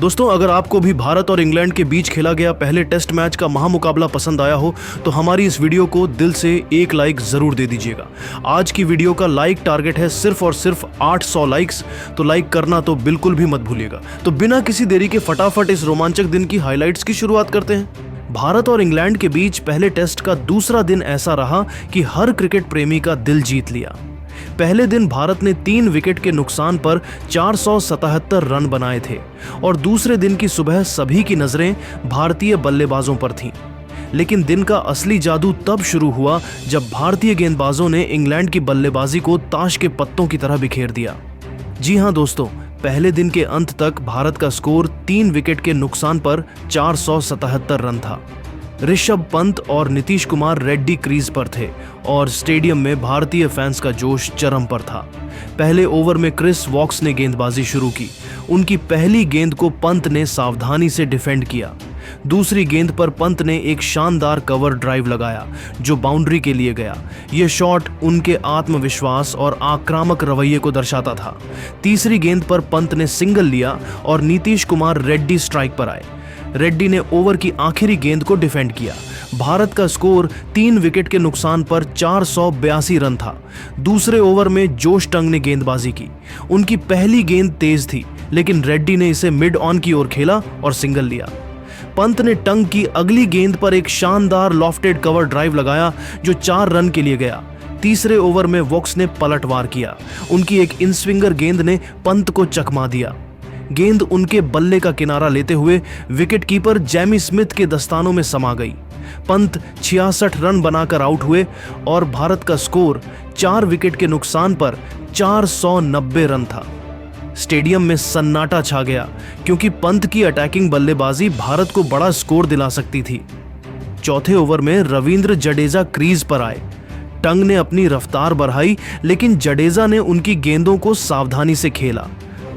दोस्तों, अगर आपको भी भारत और इंग्लैंड के बीच खेला गया पहले टेस्ट मैच का महामुकाबला पसंद आया हो तो हमारी इस वीडियो को दिल से एक लाइक जरूर दे दीजिएगा। आज की वीडियो का लाइक टारगेट है सिर्फ और सिर्फ 800 लाइक्स, तो लाइक करना तो बिल्कुल भी मत भूलिएगा। तो बिना किसी देरी के फटाफट इस रोमांचक दिन की हाइलाइट्स की शुरुआत करते हैं। भारत और इंग्लैंड के बीच पहले टेस्ट का दूसरा दिन ऐसा रहा कि हर क्रिकेट प्रेमी का दिल जीत लिया। पहले दिन भारत ने 3 विकेट के नुकसान पर 477 रन बनाए थे और दूसरे दिन की सुबह सभी की नजरें भारतीय बल्लेबाजों पर थीं। लेकिन दिन का असली जादू तब शुरू हुआ जब भारतीय गेंदबाजों ने इंग्लैंड की बल्लेबाजी को ताश के पत्तों की तरह बिखेर दिया। जी हां दोस्तों, पहले दिन के अंत तक भारत का स्कोर 3 विकेट के नुकसान पर 477 रन था। ऋषभ पंत और नीतीश कुमार रेड्डी क्रीज पर थे और स्टेडियम में भारतीय फैंस का जोश चरम पर था। पहले ओवर में क्रिस वॉक्स ने गेंदबाजी शुरू की। उनकी पहली गेंद को पंत ने सावधानी से डिफेंड किया। दूसरी गेंद पर पंत ने एक शानदार कवर ड्राइव लगाया जो बाउंड्री के लिए गया। यह शॉट उनके आत्मविश्वास और आक्रामक रवैये को दर्शाता था। तीसरी गेंद पर पंत ने सिंगल लिया और नीतीश कुमार रेड्डी स्ट्राइक पर आए। रेड्डी ने ओवर की आखिरी गेंद को डिफेंड किया। भारत का स्कोर 3 विकेट के नुकसान पर 482 रन था। दूसरे ओवर में जोश टंग ने गेंदबाजी की। उनकी पहली गेंद तेज थी, लेकिन रेड्डी ने इसे मिड ऑन की ओर खेला और सिंगल लिया। पंत ने टंग की अगली गेंद पर एक शानदार लॉफ्टेड कवर ड्राइव लगाया जो 4 रन के लिए गया। तीसरे ओवर में वॉक्स ने पलटवार किया। उनकी एक इन स्विंगर गेंद ने पंत को चकमा दिया। गेंद उनके बल्ले का किनारा लेते हुए विकेटकीपर जैमी स्मिथ के दस्तानों में समा गई। पंत 66 रन बनाकर आउट हुए और भारत का स्कोर 4 विकेट के नुकसान पर 490 रन था। स्टेडियम में सन्नाटा छा गया क्योंकि पंत की अटैकिंग बल्लेबाजी भारत को बड़ा स्कोर दिला सकती थी। चौथे ओवर में रविंद्र जडेजा क्रीज पर आए। टंग ने अपनी रफ्तार बढ़ाई, लेकिन जडेजा ने उनकी गेंदों को सावधानी से खेला।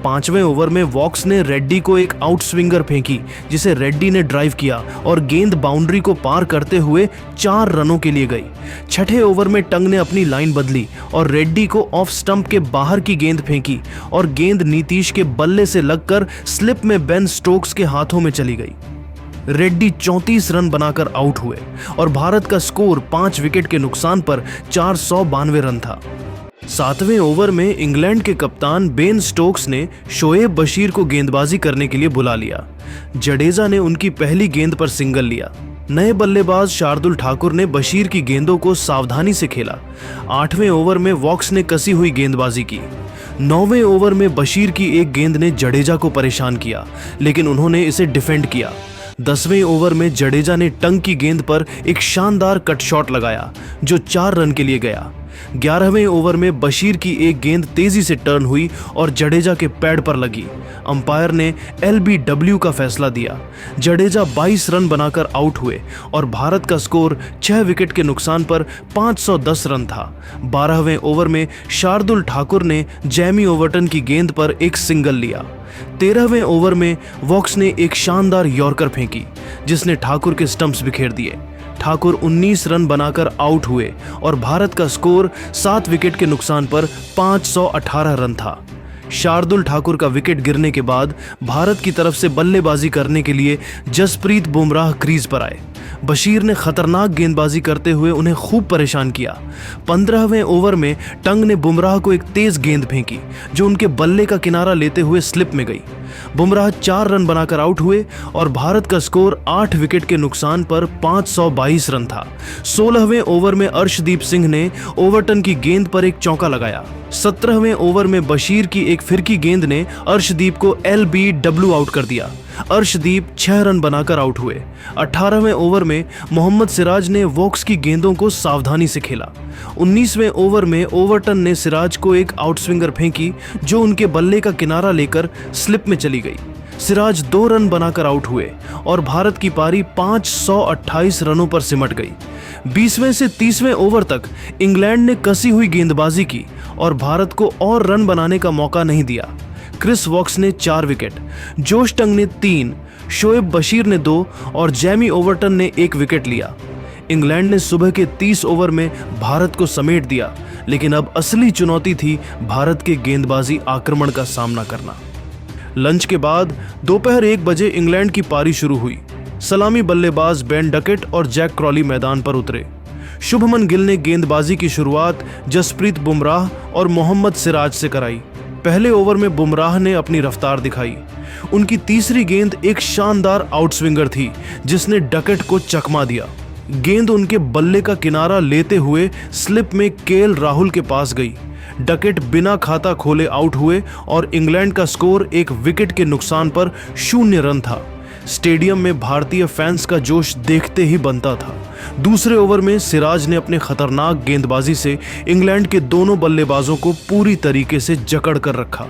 5वें ओवर में वॉक्स ने रेड्डी को एक आउट स्विंगर फेंकी जिसे रेड्डी ने ड्राइव किया और गेंद बाउंड्री को पार करते हुए 4 रनों के लिए गई। 6ठे ओवर में टंग ने अपनी लाइन बदली और रेड्डी को ऑफ स्टंप के बाहर की गेंद फेंकी और गेंद नीतीश के बल्ले से लगकर स्लिप में बेन स्टोक्स के हाथों में चली गई। रेड्डी 34 रन बनाकर आउट हुए और भारत का स्कोर 5 विकेट के नुकसान पर 492 रन था। 7वें ओवर में इंग्लैंड के कप्तान बेन स्टोक्स ने शोएब बशीर को गेंदबाजी करने के लिए बुला लिया। जडेजा ने उनकी पहली गेंद पर सिंगल लिया। नए बल्लेबाज शार्दुल ठाकुर ने बशीर की गेंदों को सावधानी से खेला। 8वें ओवर में वॉक्स ने कसी हुई गेंदबाजी की। 9वें ओवर में बशीर की एक गेंद ने जडेजा को परेशान किया, लेकिन उन्होंने इसे डिफेंड किया। 10वें ओवर में जडेजा ने टंग की गेंद पर एक शानदार कट शॉट लगाया जो 4 रन के लिए गया। 11वें ओवर में बशीर की एक गेंद तेजी से टर्न हुई और जडेजा के पैड पर लगी। अंपायर ने LBW का फैसला दिया। जडेजा 22 रन बनाकर आउट हुए और भारत का स्कोर 6 विकेट के नुकसान पर 510 रन था। 12वें ओवर में शार्दुल ठाकुर ने जैमी ओवर्टन की गेंद पर एक सिंगल लिया। 13वें ओवर में वॉक्स ने एक शानदार यॉर्कर फेंकी जिसने ठाकुर के स्टंप्स बिखेर दिए। ठाकुर 19 रन बनाकर आउट हुए और भारत का स्कोर 7 विकेट के नुकसान पर 518 रन था। शार्दुल ठाकुर का विकेट गिरने के बाद भारत की तरफ से बल्लेबाजी करने के लिए जसप्रीत बुमराह क्रीज पर आए। बशीर ने खतरनाक गेंदबाजी करते हुए उन्हें खूब परेशान किया। 15वें ओवर में टंग ने बुमराह को एक तेज गेंद फेंकी जो उनके बल्ले का किनारा लेते हुए स्लिप में गई। बुमराह 4 रन बनाकर आउट हुए और भारत का स्कोर 8 विकेट के नुकसान पर 522 रन था। 16वें ओवर में अर्शदीप सिंह ने ओवर्टन की गेंद पर एक चौका लगाया। 17वें ओवर में बशीर की एक फिरकी गेंद ने अर्शदीप को LBW आउट कर दिया। अर्शदीप 6 रन बनाकर आउट हुए। 18वें ओवर में मोहम्मद सिराज ने वॉक्स की गेंदों को सावधानी से खेला। 19वें ओवर में ओवर्टन ने सिराज को एक आउटस्विंगर फेंकी जो उनके बल्ले का किनारा लेकर स्लिप में चली गई। सिराज 2 रन बनाकर आउट हुए और भारत की पारी 528 रनों पर सिमट गई। 20वें से 30वें ओवर तक इंग्लैंड ने कसी हुई गेंदबाजी की और भारत को और रन बनाने का मौका नहीं दिया। क्रिस वॉक्स ने 4 विकेट, जोश टंग ने 3, शोएब बशीर ने 2 और जैमी ओवर्टन ने 1 विकेट लिया। इंग्लैंड ने सुबह के 30 ओवर में भारत को समेट दिया, लेकिन अब असली चुनौती थी भारत के गेंदबाजी आक्रमण का सामना करना। लंच के बाद दोपहर 1 बजे इंग्लैंड की पारी शुरू हुई। सलामी बल्लेबाज बेन डकेट और जैक क्रॉली मैदान पर उतरे। शुभमन गिल ने गेंदबाजी की शुरुआत जसप्रीत बुमराह और मोहम्मद सिराज से कराई। पहले ओवर में बुमराह ने अपनी रफ्तार दिखाई। उनकी तीसरी गेंद एक शानदार आउटस्विंगर थी जिसने डकेट को चकमा दिया। गेंद उनके बल्ले का किनारा लेते हुए स्लिप में केएल राहुल के पास गई। डकेट बिना खाता खोले आउट हुए और इंग्लैंड का स्कोर एक विकेट के नुकसान पर 0 रन था। स्टेडियम में भारतीय फैंस का जोश देखते ही बनता था। दूसरे ओवर में सिराज ने अपने खतरनाक गेंदबाजी से इंग्लैंड के दोनों बल्लेबाजों को पूरी तरीके से जकड़ कर रखा।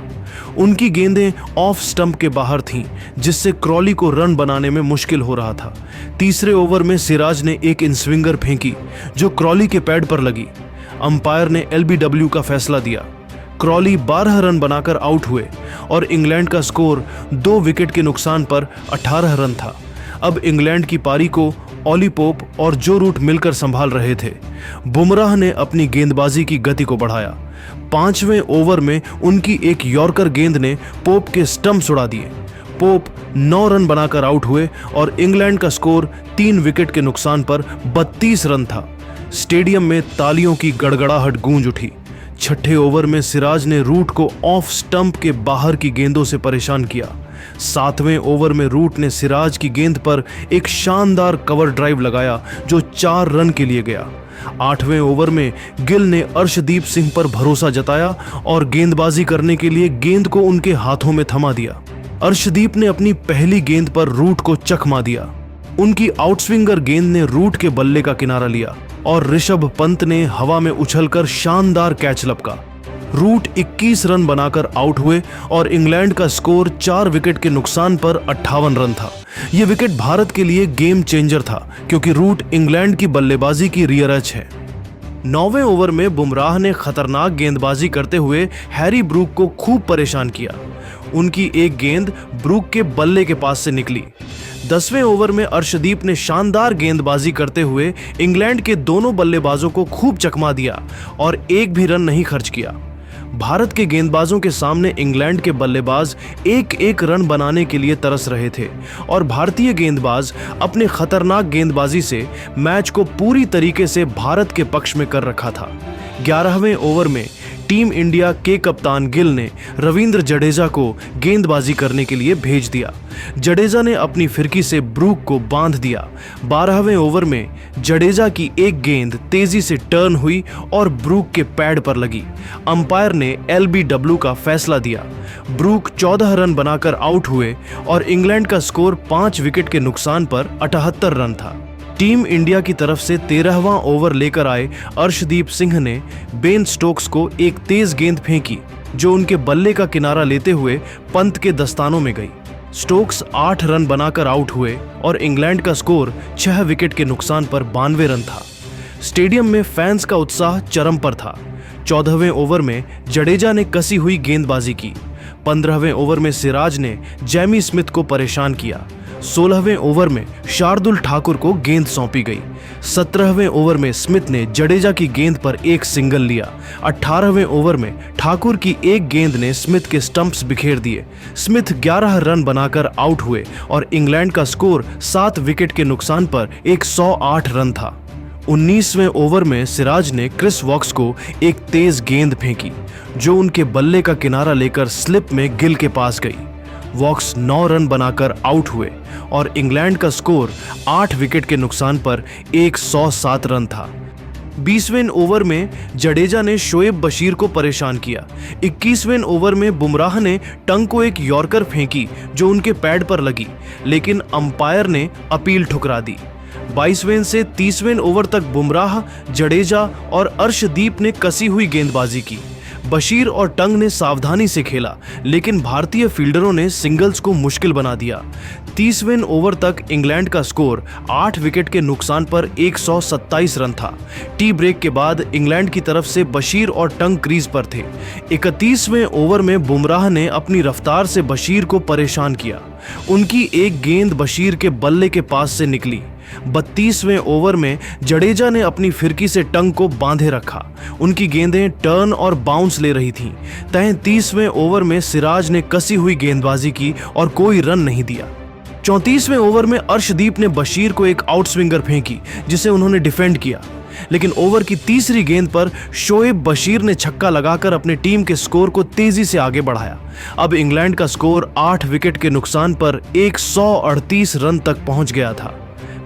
उनकी गेंदें ऑफ स्टंप के बाहर थीं, जिससे क्रॉली को रन बनाने में मुश्किल हो रहा था। तीसरे ओवर में सिराज ने एक इनस्विंगर फेंकी जो क्रॉली के पैड पर लगी। अंपायर ने LBW का फैसला दिया। क्रॉली 12 रन बनाकर आउट हुए और इंग्लैंड का स्कोर 2 विकेट के नुकसान पर 18 रन था। अब इंग्लैंड की पारी को ऑली पोप और जो रूट मिलकर संभाल रहे थे। बुमराह ने अपनी गेंदबाजी की गति को बढ़ाया। 5वें ओवर में उनकी एक यॉर्कर गेंद ने पोप के स्टंप्स उड़ा दिए। पोप 9 रन बनाकर आउट हुए और इंग्लैंड का स्कोर 3 विकेट के नुकसान पर 32 रन था। स्टेडियम में तालियों की गड़गड़ाहट गूंज उठी। छठे ओवर में सिराज ने रूट को ऑफ स्टंप के बाहर की गेंदों से परेशान किया। 7वें ओवर में रूट ने सिराज की गेंद पर एक शानदार कवर ड्राइव लगाया जो 4 रन के लिए गया। 8वें ओवर में गिल ने अर्शदीप सिंह पर भरोसा जताया और गेंदबाजी करने के लिए गेंद को उनके हाथों में थमा दिया। अर्शदीप ने अपनी पहली गेंद पर रूट को चकमा दिया। उनकी आउटस्विंगर गेंद ने रूट के बल्ले का किनारा लिया और ऋषभ पंत ने हवा में उछलकर शानदार कैच लपका। रूट 21 रन बनाकर आउट हुए और इंग्लैंड का स्कोर 4 विकेट के नुकसान पर 58 रन था। यह विकेट भारत के लिए गेम चेंजर था क्योंकि रूट इंग्लैंड की बल्लेबाजी की रियर एज है। 9वें ओवर में बुमराह ने खतरनाक गेंदबाजी करते हुए हैरी ब्रूक को खूब परेशान किया। उनकी एक गेंद ब्रूक के बल्ले के पास से निकली। 10वें ओवर में अर्शदीप ने शानदार गेंदबाजी करते हुए इंग्लैंड के दोनों बल्लेबाजों को खूब चकमा दिया और एक भी रन नहीं खर्च किया। भारत के गेंदबाजों के सामने इंग्लैंड के बल्लेबाज एक रन बनाने के लिए तरस रहे थे और भारतीय गेंदबाज अपने खतरनाक गेंदबाजी से मैच को पूरी तरीके से भारत के पक्ष में कर रखा था। 11वें ओवर में टीम इंडिया के कप्तान गिल ने रविंद्र जडेजा को गेंदबाजी करने के लिए भेज दिया। जडेजा ने अपनी फिरकी से ब्रूक को बांध दिया। 12वें ओवर में जडेजा की एक गेंद तेजी से टर्न हुई और ब्रूक के पैड पर लगी। अंपायर ने LBW का फैसला दिया। ब्रूक 14 रन बनाकर आउट हुए और इंग्लैंड का स्कोर 5 विकेट के नुकसान पर 78 रन था। टीम इंडिया की तरफ से 13वां ओवर लेकर आए अर्शदीप सिंह ने बेन स्टोक्स को एक तेज गेंद फेंकी जो उनके बल्ले का किनारा लेते हुए पंत के दस्तानों में गई। स्टोक्स 8 रन बनाकर आउट हुए और इंग्लैंड का स्कोर 6 विकेट के नुकसान पर 92 रन था। स्टेडियम में फैंस का उत्साह चरम पर था। 14वें ओवर में जडेजा ने कसी हुई गेंदबाजी की। 15वें ओवर में सिराज ने जैमी स्मिथ को परेशान किया। 16वें ओवर में शार्दुल ठाकुर को गेंद सौंपी गई। 17वें ओवर में स्मिथ ने जडेजा की गेंद पर एक सिंगल लिया। 18वें ओवर में ठाकुर की एक गेंद ने स्मिथ के स्टंप्स बिखेर दिए। स्मिथ 11 रन बनाकर आउट हुए और इंग्लैंड का स्कोर 7 विकेट के नुकसान पर 108 रन था। 19वें ओवर में सिराज ने क्रिस वॉक्स को एक तेज गेंद फेंकी जो उनके बल्ले का किनारा लेकर स्लिप में गिल के पास गई। वॉक्स 9 रन बनाकर आउट हुए और इंग्लैंड का स्कोर 8 विकेट के नुकसान पर 107 रन था। 20वें ओवर में जडेजा ने शोएब बशीर को परेशान किया। 21वें ओवर में बुमराह ने टंग को एक यॉर्कर फेंकी जो उनके पैड पर लगी, लेकिन अंपायर ने अपील ठुकरा दी। 22वें से 30वें ओवर तक बुमराह, जडेजा और अर्शदीप ने कसी हुई गेंदबाजी की। बशीर और टंग ने सावधानी से खेला, लेकिन भारतीय फील्डरों ने सिंगल्स को मुश्किल बना दिया। 30वें ओवर तक इंग्लैंड का स्कोर 8 विकेट के नुकसान पर 127 रन था। टी ब्रेक के बाद इंग्लैंड की तरफ से बशीर और टंग क्रीज पर थे। 31वें ओवर में बुमराह ने अपनी रफ्तार से बशीर को परेशान किया। उनकी एक गेंद बशीर के बल्ले के पास से निकली। 32वें ओवर में जडेजा ने अपनी फिरकी से टंग को बांधे रखा। उनकी गेंदें टर्न और बाउंस ले रही थीं। 33वें ओवर में सिराज ने कसी हुई गेंदबाजी की और कोई रन नहीं दिया। 34वें ओवर में अर्शदीप ने बशीर को एक आउटस्विंगर फेंकी जिसे उन्होंने डिफेंड किया, लेकिन ओवर की तीसरी गेंद पर शोएब बशीर ने छक्का लगाकर अपने टीम के स्कोर को तेजी से आगे बढ़ाया। अब इंग्लैंड का स्कोर 8 विकेट के नुकसान पर 138 रन तक पहुंच गया था।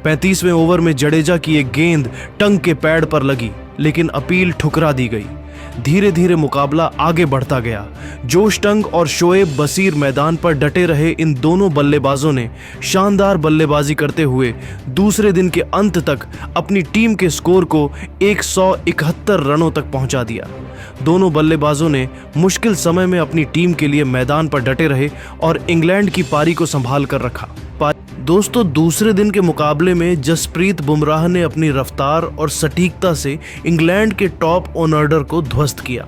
35वें ओवर में जडेजा की एक गेंद टंग के पैड पर लगी, लेकिन अपील ठुकरा दी गई। धीरे धीरे मुकाबला आगे बढ़ता गया। जोश टंग और शोएब बशीर मैदान पर डटे रहे। इन दोनों बल्लेबाजों ने शानदार बल्लेबाजी करते हुए दूसरे दिन के अंत तक अपनी टीम के स्कोर को 171 रनों तक पहुंचा दिया। दोनों बल्लेबाजों ने मुश्किल समय में अपनी टीम के लिए मैदान पर डटे रहे और इंग्लैंड की पारी को संभाल कर रखा। दोस्तों, दूसरे दिन के मुकाबले में जसप्रीत बुमराह ने अपनी रफ्तार और सटीकता से इंग्लैंड के टॉप ऑर्डर को ध्वस्त किया।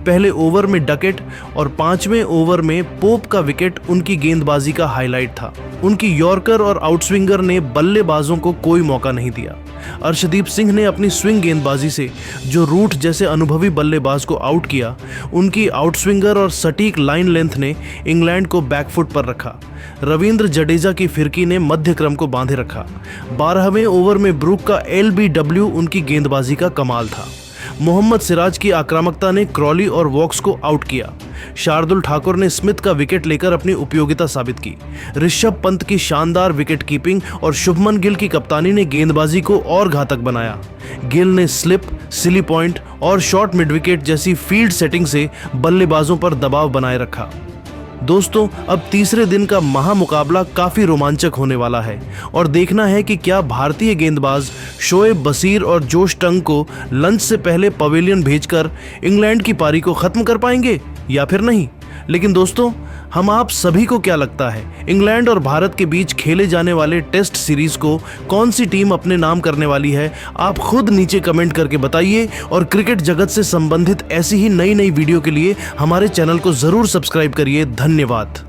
पहले ओवर में डकेट और 5वें ओवर में पोप का विकेट उनकी गेंदबाजी का हाईलाइट था। उनकी यॉर्कर और आउटस्विंगर ने बल्लेबाजों को कोई मौका नहीं दिया। अर्शदीप सिंह ने अपनी स्विंग गेंदबाजी से जो रूट जैसे अनुभवी बल्लेबाज को आउट किया, उनकी आउटस्विंगर और सटीक लाइन लेंथ ने इंग्लैंड को बैकफुट पर रखा। रविंद्र जडेजा की फिरकी ने मध्य क्रम को बांधे रखा। 12वें ओवर में ब्रूक का LBW उनकी गेंदबाजी का कमाल था। मोहम्मद सिराज की आक्रामकता ने क्रॉली और वॉक्स को आउट किया। शार्दुल ठाकुर ने स्मिथ का विकेट लेकर अपनी उपयोगिता साबित की। ऋषभ पंत की शानदार विकेट कीपिंग और शुभमन गिल की कप्तानी ने गेंदबाजी को और घातक बनाया। गिल ने स्लिप, सिली पॉइंट और शॉर्ट मिड विकेट जैसी फील्ड सेटिंग से बल्लेबाजों पर दबाव बनाए रखा। दोस्तों, अब तीसरे दिन का महामुकाबला काफी रोमांचक होने वाला है और देखना है कि क्या भारतीय गेंदबाज शोएब बशीर और जोश टंग को लंच से पहले पवेलियन भेजकर इंग्लैंड की पारी को खत्म कर पाएंगे या फिर नहीं। लेकिन दोस्तों, हम आप सभी को क्या लगता है, इंग्लैंड और भारत के बीच खेले जाने वाले टेस्ट सीरीज को कौन सी टीम अपने नाम करने वाली है? आप खुद नीचे कमेंट करके बताइए और क्रिकेट जगत से संबंधित ऐसी ही नई वीडियो के लिए हमारे चैनल को जरूर सब्सक्राइब करिए। धन्यवाद।